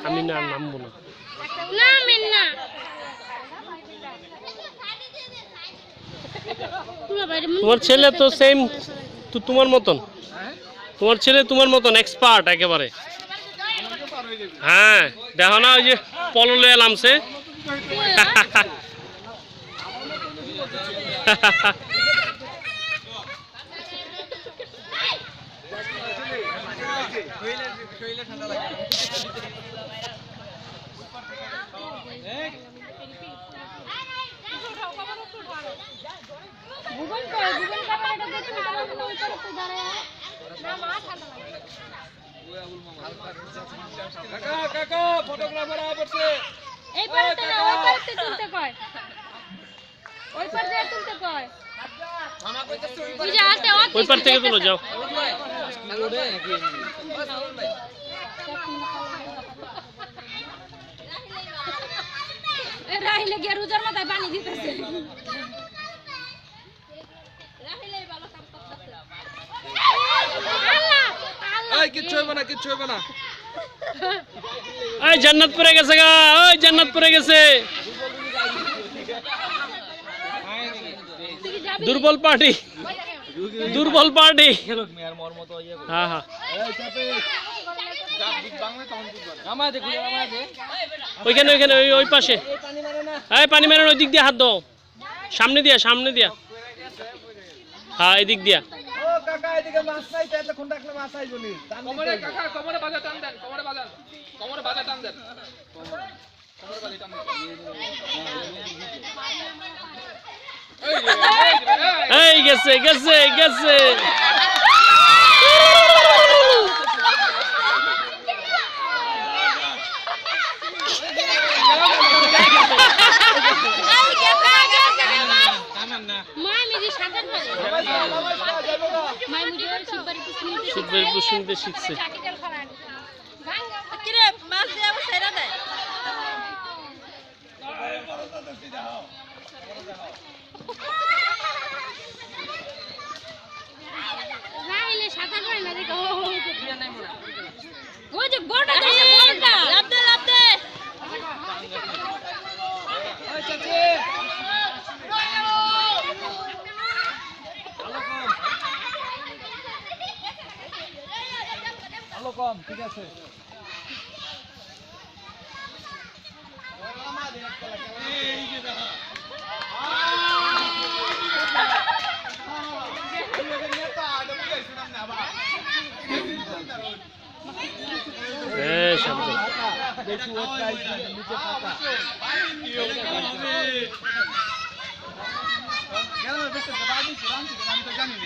আমি না নামবো না। তোমার ছেলে তো সেম তো তোমার মতন, তোমার ছেলে তোমার মতন এক্সপার্ট একেবারে। হ্যাঁ দেখো না ওই যে পললে নামছে। ওই পার থেকে তুলো যাও। রাহিলে গিয়ে রোজার মাথায় পানি দিতেছে। কিচ্ছু হবে না, কিচ্ছু হবে না। এই জান্নাত পড়ে গেছে গা, ওই জান্নাত পড়ে গেছে। দুর্বল পার্টি, দুর্বল পার্টি। হ্যাঁ হ্যাঁ ওইখানে ওইখানে ওই পাশে। এই পানি মারেন, ওই দিক দিয়ে হাত দাও, সামনে দিয়া, সামনে দিয়া। হ্যাঁ এদিক দিয়া। এই গেছে গেছে গেছে। শিখছে কম, ঠিক আছে। জানি